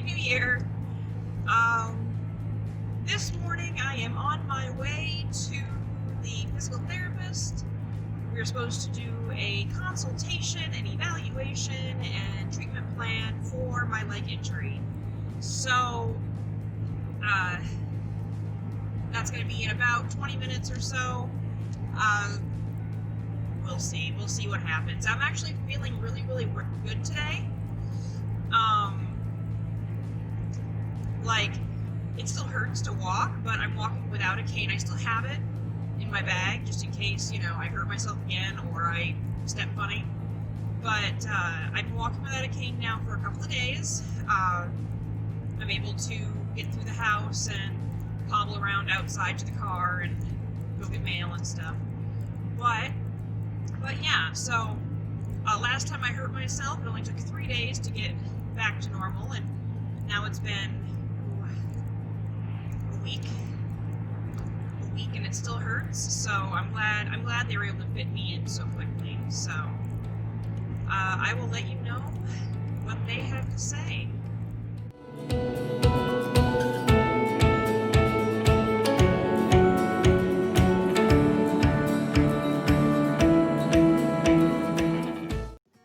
New Year. This morning I am on my way to the physical therapist. We're supposed to do a consultation, an evaluation, and treatment plan for my leg injury. So, that's going to be in about 20 minutes or so. We'll see. We'll see what happens. I'm actually feeling really, really good today. Like, it still hurts to walk, but I'm walking without a cane. I still have it in my bag just in case, I hurt myself again or I step funny. But I've been walking without a cane now for a couple of days. I'm able to get through the house and hobble around outside to the car and go get mail and stuff. But yeah, so last time I hurt myself, it only took 3 days to get back to normal, and now it's been a week and it still hurts. So I'm glad they were able to fit me in so quickly. So I will let you know what they have to say.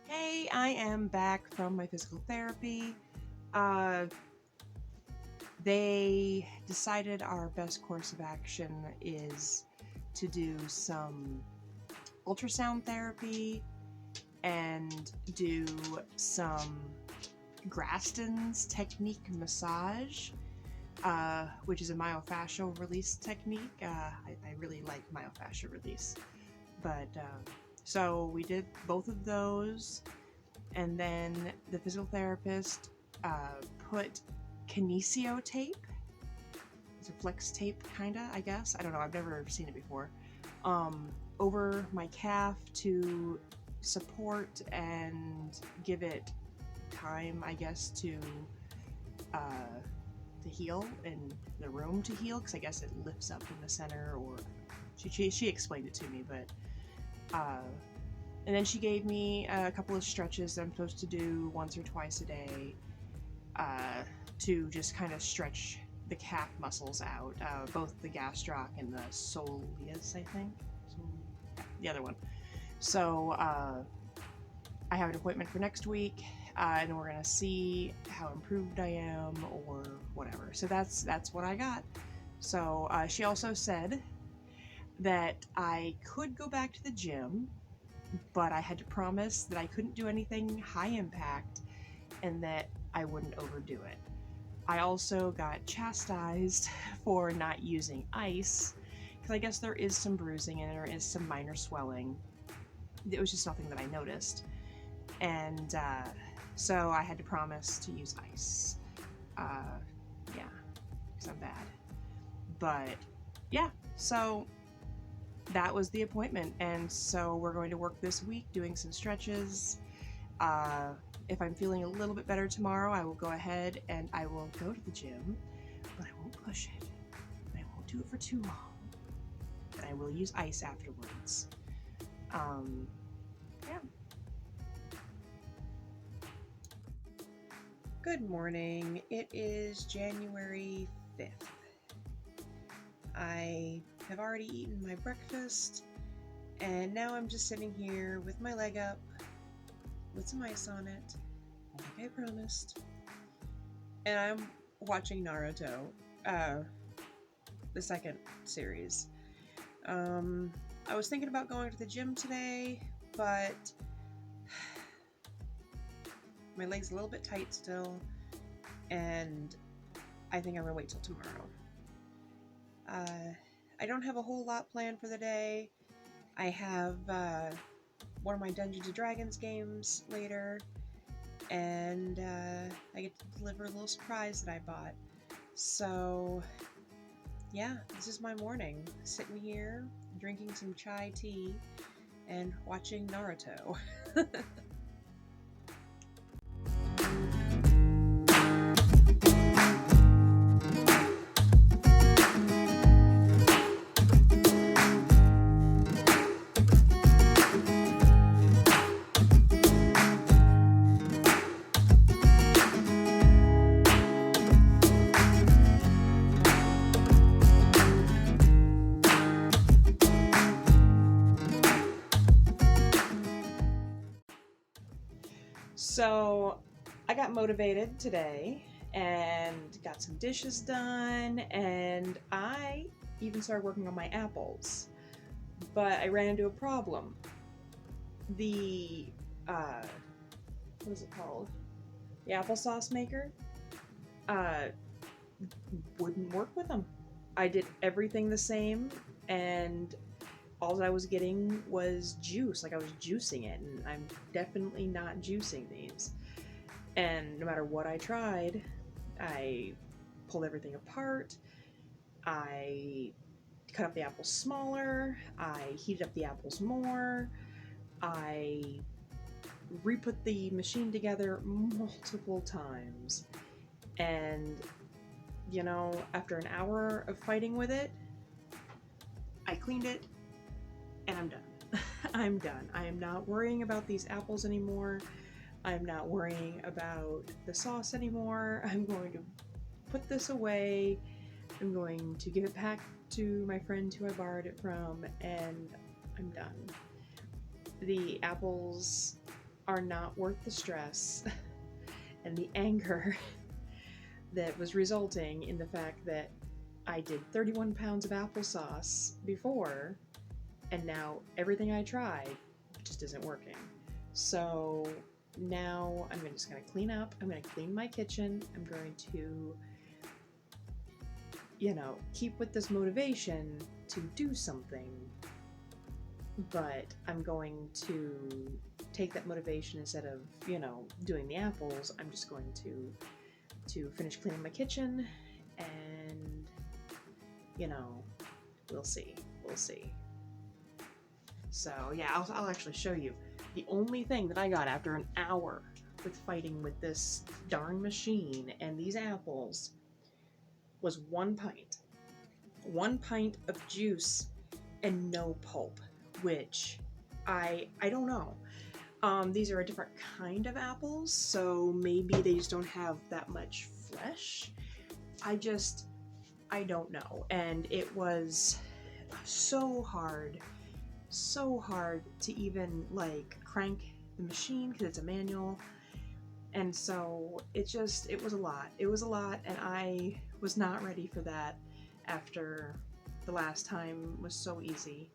Hey, I am back from my physical therapy. They decided our best course of action is to do some ultrasound therapy and do some Graston's technique massage, which is a myofascial release technique. I really like myofascial release. But so we did both of those, and then the physical therapist put kinesio tape. It's a flex tape, kinda, I guess. I don't know, I've never seen it before. Over my calf to support and give it time, I guess, to heal and the room to heal, because I guess it lifts up in the center, or she explained it to me, but and then she gave me a couple of stretches that I'm supposed to do once or twice a day to just kind of stretch the calf muscles out, both the gastroc and the soleus, I think. The other one. So I have an appointment for next week, and we're gonna see how improved I am or whatever. So that's what I got. So she also said that I could go back to the gym, but I had to promise that I couldn't do anything high impact and that I wouldn't overdo it. I also got chastised for not using ice, because I guess there is some bruising and there is some minor swelling. It was just nothing that I noticed. And so I had to promise to use ice. Yeah, because I'm bad. But yeah, so that was the appointment, and so we're going to work this week doing some stretches. If I'm feeling a little bit better tomorrow, I will go ahead and I will go to the gym, but I won't push it. I won't do it for too long. And I will use ice afterwards. Yeah. Good morning. It is January 5th. I have already eaten my breakfast, and now I'm just sitting here with my leg up, with some ice on it, like I promised, and I'm watching Naruto, the second series. I was thinking about going to the gym today, but my leg's a little bit tight still, and I think I'm gonna wait till tomorrow. I don't have a whole lot planned for the day. I have one of my Dungeons & Dragons games later, and I get to deliver a little surprise that I bought. So yeah, this is my morning, sitting here drinking some chai tea and watching Naruto. So I got motivated today and got some dishes done, and I even started working on my apples. But I ran into a problem. The, what is it called? The applesauce maker, uh, wouldn't work with them. I did everything the same, and all I was getting was juice. Like, I was juicing it, and I'm definitely not juicing these. And no matter what I tried, I pulled everything apart. I cut up the apples smaller. I heated up the apples more. I re-put the machine together multiple times. And, you know, after an hour of fighting with it, I cleaned it, and I'm done. I'm done. I am not worrying about these apples anymore. I'm not worrying about the sauce anymore. I'm going to put this away. I'm going to give it back to my friend who I borrowed it from, and I'm done. The apples are not worth the stress and the anger that was resulting in the fact that I did 31 pounds of applesauce before, and now everything I tried just isn't working. So now I'm just going to clean up. I'm going to clean my kitchen. I'm going to, you know, keep with this motivation to do something. But I'm going to take that motivation instead of, you know, doing the apples. I'm just going to finish cleaning my kitchen, and, you know, we'll see. We'll see. So yeah, I'll actually show you. The only thing that I got after an hour with fighting with this darn machine and these apples was 1 pint. 1 pint of juice and no pulp, which I don't know. These are a different kind of apples, so maybe they just don't have that much flesh. I don't know. And it was so hard to even, like, crank the machine because it's a manual. And so it was a lot. It was a lot, and I was not ready for that after the last time was so easy.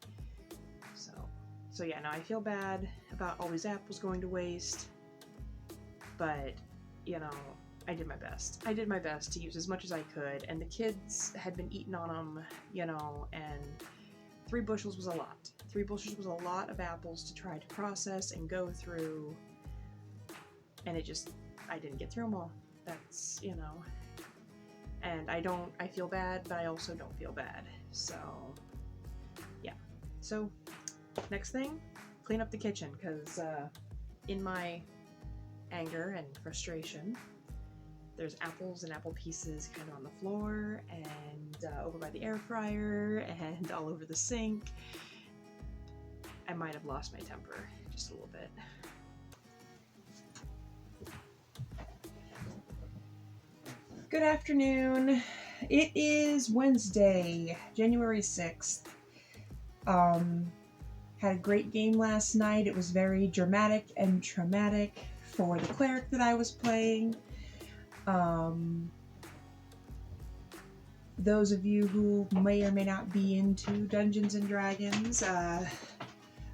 So yeah, now I feel bad about all these apples going to waste, but, you know, I did my best. I did my best to use as much as I could, and the kids had been eating on them, you know, and 3 bushels was a lot. 3 bushels was a lot of apples to try to process and go through, and I didn't get through them all. That's, you know, and I feel bad, but I also don't feel bad. So, yeah. So, next thing, clean up the kitchen, because in my anger and frustration, there's apples and apple pieces kind of on the floor, and over by the air fryer, and all over the sink. I might have lost my temper just a little bit. Good afternoon. It is Wednesday, January 6th. Had a great game last night. It was very dramatic and traumatic for the cleric that I was playing. Those of you who may or may not be into Dungeons and Dragons,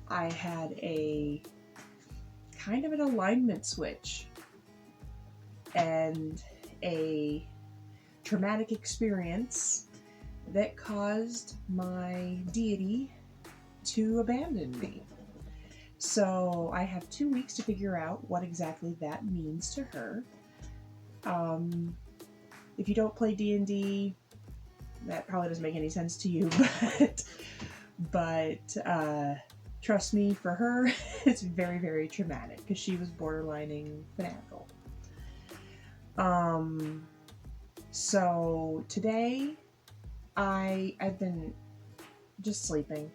I had a kind of an alignment switch and a traumatic experience that caused my deity to abandon me. So I have 2 weeks to figure out what exactly that means to her. If you don't play D&D, that probably doesn't make any sense to you, but trust me, for her, it's very, very traumatic, because she was borderlining fanatical. So today, I've been just sleeping.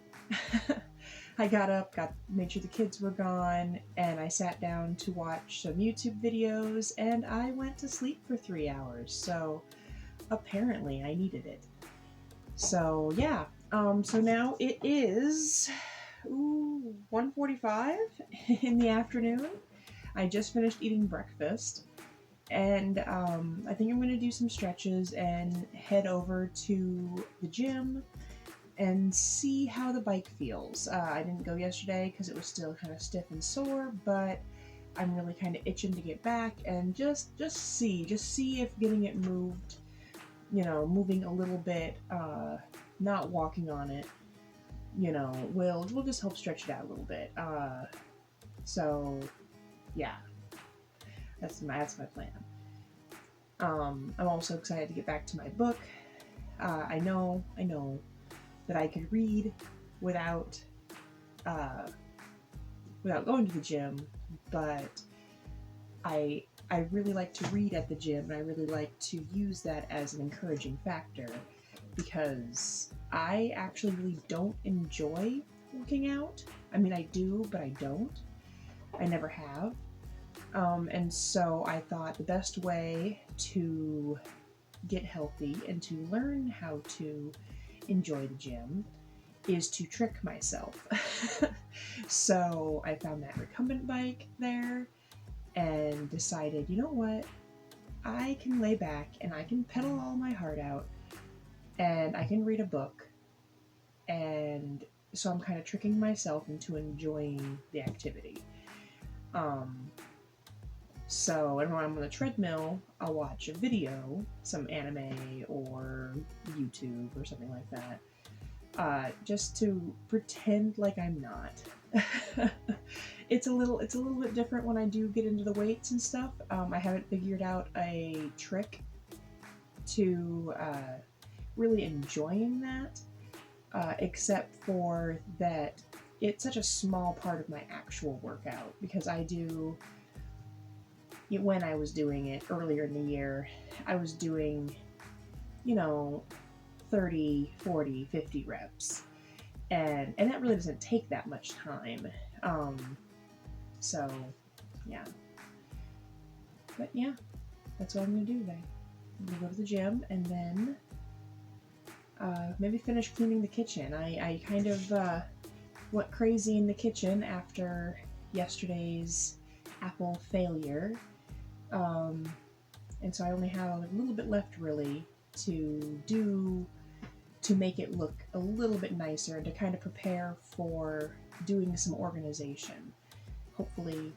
I got up, made sure the kids were gone, and I sat down to watch some YouTube videos, and I went to sleep for 3 hours. So apparently I needed it. So yeah, so now it is 1:45 in the afternoon. I just finished eating breakfast, and I think I'm going to do some stretches and head over to the gym and see how the bike feels. I didn't go yesterday because it was still kind of stiff and sore, but I'm really kind of itching to get back and just see if getting it moved, moving a little bit, not walking on it, will just help stretch it out a little bit. So yeah, that's my plan. I'm also excited to get back to my book. I know that I could read without going to the gym, but I really like to read at the gym, and I really like to use that as an encouraging factor, because I actually really don't enjoy working out. I mean, I do, but I don't. I never have. And so I thought the best way to get healthy and to learn how to enjoy the gym is to trick myself. So I found that recumbent bike there and decided, you know what? I can lay back and I can pedal all my heart out and I can read a book. And so I'm kind of tricking myself into enjoying the activity. So when I'm on the treadmill, I'll watch a video, some anime or YouTube or something like that, just to pretend like I'm not. It's a little bit different when I do get into the weights and stuff. I haven't figured out a trick to really enjoying that, except for that it's such a small part of my actual workout, because when I was doing it earlier in the year, I was doing, 30, 40, 50 reps. And that really doesn't take that much time. So, yeah. But yeah, that's what I'm going to do today. I'm going to go to the gym and then maybe finish cleaning the kitchen. I kind of went crazy in the kitchen after yesterday's apple failure. And so I only have a little bit left, really, to make it look a little bit nicer and to kind of prepare for doing some organization. Hopefully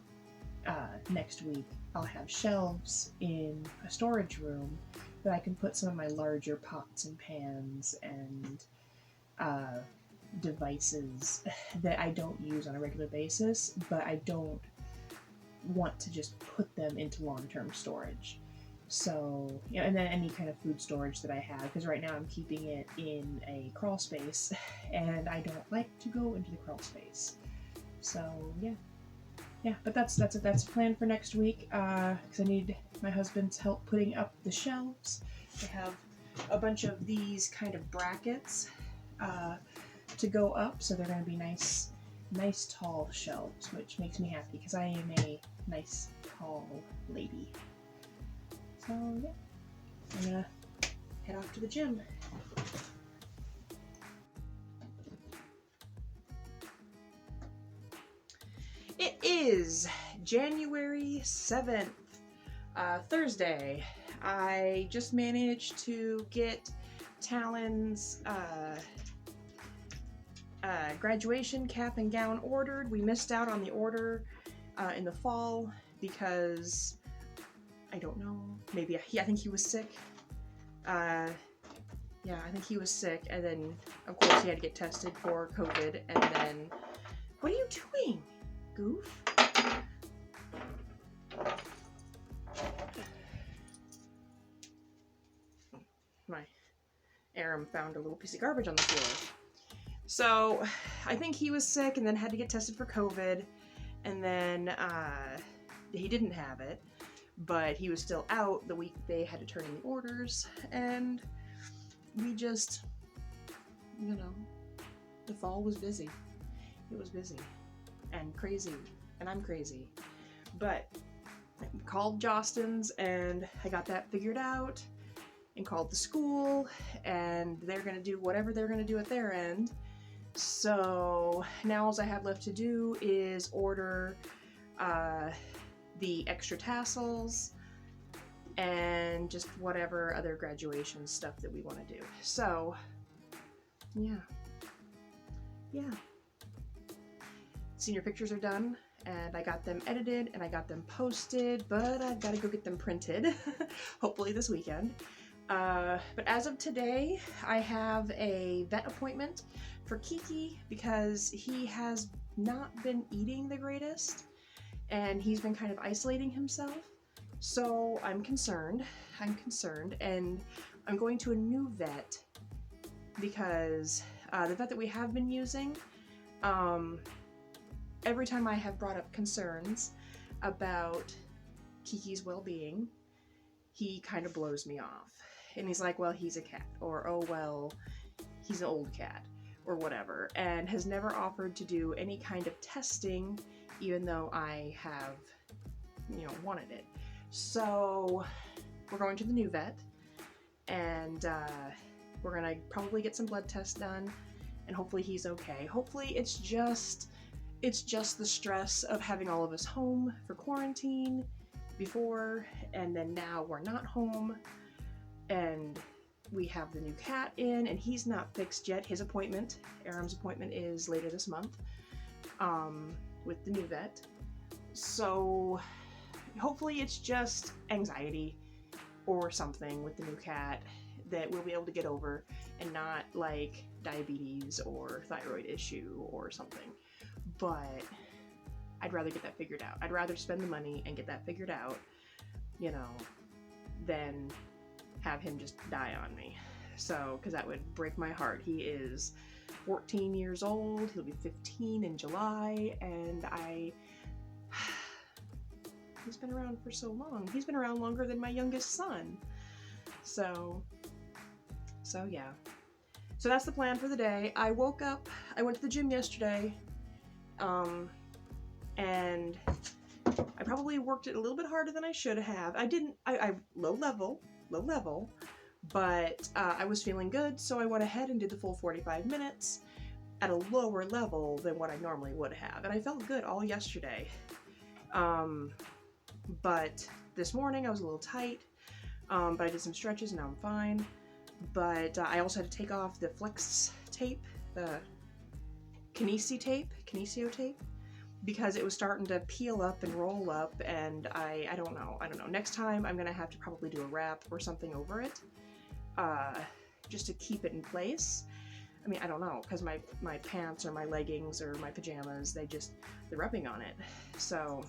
next week I'll have shelves in a storage room that I can put some of my larger pots and pans and devices that I don't use on a regular basis, but I don't want to just put them into long-term storage. So, and then any kind of food storage that I have, because right now I'm keeping it in a crawl space, and I don't like to go into the crawl space. So, yeah, but that's a plan for next week, because I need my husband's help putting up the shelves. I have a bunch of these kind of brackets to go up, so they're going to be nice tall shelves, which makes me happy because I am a nice tall lady. So yeah, I'm gonna head off to the gym. It is January 7th, Thursday. I just managed to get Talon's graduation cap and gown ordered. We missed out on the order in the fall because I don't know, maybe I think he was sick. I think he was sick, and then of course he had to get tested for COVID, and then what are you doing, goof? My Aram found a little piece of garbage on the floor. So I think he was sick and then had to get tested for COVID, and then he didn't have it, but he was still out the week they had to turn in the orders, and we just, the fall was busy. It was busy and crazy, and I'm crazy. But I called Jostens and I got that figured out, and called the school, and they're going to do whatever they're going to do at their end. So now all I have left to do is order the extra tassels, and just whatever other graduation stuff that we want to do. So, yeah. Senior pictures are done, and I got them edited and I got them posted, but I've got to go get them printed, hopefully this weekend. But as of today, I have a vet appointment for Kiki because he has not been eating the greatest, and he's been kind of isolating himself. So I'm concerned, and I'm going to a new vet because the vet that we have been using, every time I have brought up concerns about Kiki's well-being, he kind of blows me off. And he's like, well, he's a cat, or oh, well, he's an old cat, or whatever, and has never offered to do any kind of testing, even though I have, wanted it. So we're going to the new vet, and we're gonna probably get some blood tests done, and hopefully he's okay. Hopefully it's just the stress of having all of us home for quarantine before, and then now we're not home, and we have the new cat in, and he's not fixed yet. His appointment, Aram's appointment, is later this month with the new vet. So hopefully it's just anxiety or something with the new cat that we'll be able to get over, and not like diabetes or thyroid issue or something. But I'd rather get that figured out. I'd rather spend the money and get that figured out, than have him just die on me. So, because that would break my heart. He is 14 years old. He'll be 15 in July, and he's been around for so long. He's been around longer than my youngest son. So yeah. So that's the plan for the day. I woke up, I went to the gym yesterday, and I probably worked it a little bit harder than I should have. I low level, but I was feeling good, so I went ahead and did the full 45 minutes at a lower level than what I normally would have, and I felt good all yesterday. But this morning I was a little tight, but I did some stretches and now I'm fine. But I also had to take off the flex tape, the kinesio tape, because it was starting to peel up and roll up, and I don't know. Next time I'm gonna have to probably do a wrap or something over it, just to keep it in place. I mean, I don't know, because my pants or my leggings or my pajamas, they're rubbing on it. So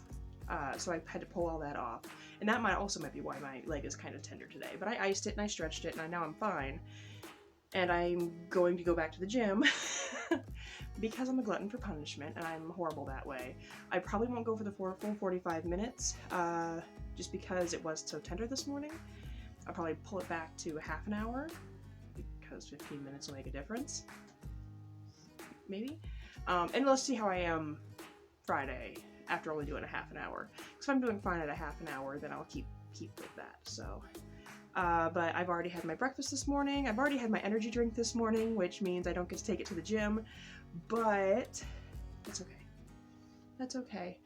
I had to pull all that off. And that might be why my leg is kind of tender today. But I iced it and I stretched it, and now I'm fine. And I'm going to go back to the gym because I'm a glutton for punishment, and I'm horrible that way. I probably won't go for the full 45 minutes, just because it was so tender this morning. I'll probably pull it back to half an hour, because 15 minutes will make a difference. Maybe. And let's see how I am Friday, after only doing a half an hour. Because if I'm doing fine at a half an hour, then I'll keep with that. So, but I've already had my breakfast this morning. I've already had my energy drink this morning, which means I don't get to take it to the gym. But that's okay. That's okay.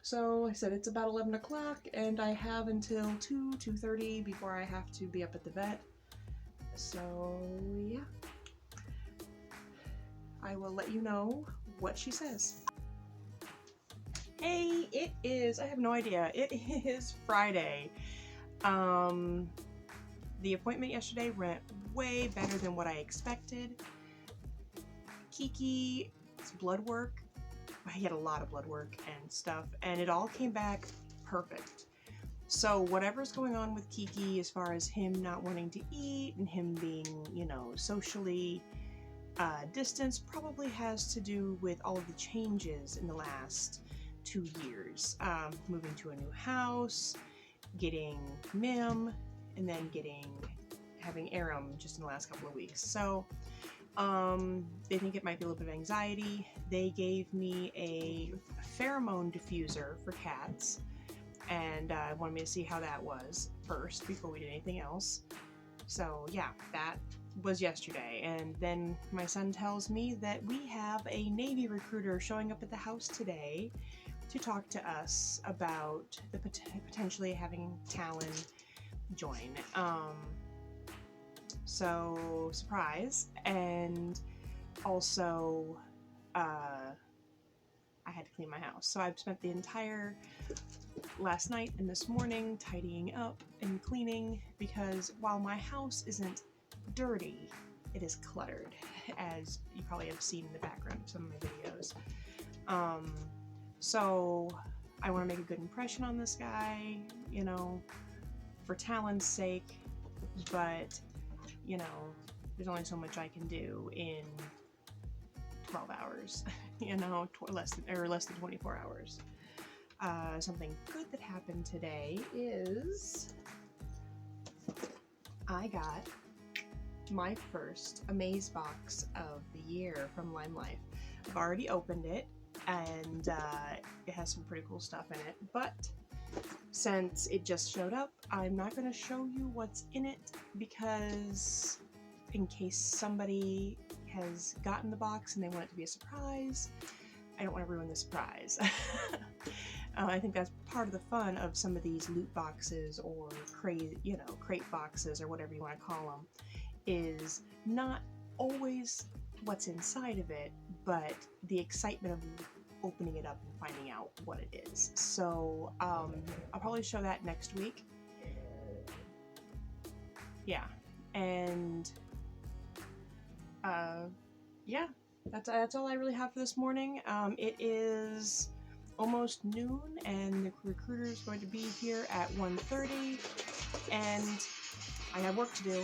So like I said, it's about 11 o'clock, and I have until 2:30 before I have to be up at the vet. So yeah, I will let you know what she says. Hey, it is, I have no idea, it is Friday. The appointment yesterday went way better than what I expected. Kiki's blood work, he had a lot of blood work and stuff, and it all came back perfect. So whatever's going on with Kiki as far as him not wanting to eat and him being, socially distanced, probably has to do with all of the changes in the last 2 years. Moving to a new house, getting Mim, and then having Aram just in the last couple of weeks. So they think it might be a little bit of anxiety. They gave me a pheromone diffuser for cats, and wanted me to see how that was first before we did anything else. So yeah, that was yesterday. And then my son tells me that we have a Navy recruiter showing up at the house today, to talk to us about the potentially having Talon join. So surprise, and also I had to clean my house. So I've spent the entire last night and this morning tidying up and cleaning, because while my house isn't dirty, it is cluttered, as you probably have seen in the background of some of my videos. So I want to make a good impression on this guy, you know, for Talon's sake, but, you know, there's only so much I can do in 12 hours, you know, less than 24 hours. Something good that happened today is I got my first Amaze box of the year from Lime Life. I've already opened it, and it has some pretty cool stuff in it, but since it just showed up, I'm not going to show you what's in it, because in case somebody has gotten the box and they want it to be a surprise, I don't want to ruin the surprise. I think that's part of the fun of some of these loot boxes or crate boxes or whatever you want to call them, is not always what's inside of it, but the excitement of opening it up and finding out what it is. So I'll probably show that next week. Yeah, and yeah, that's all I really have for this morning. It is almost noon, and the recruiter is going to be here at 1:30, and I have work to do.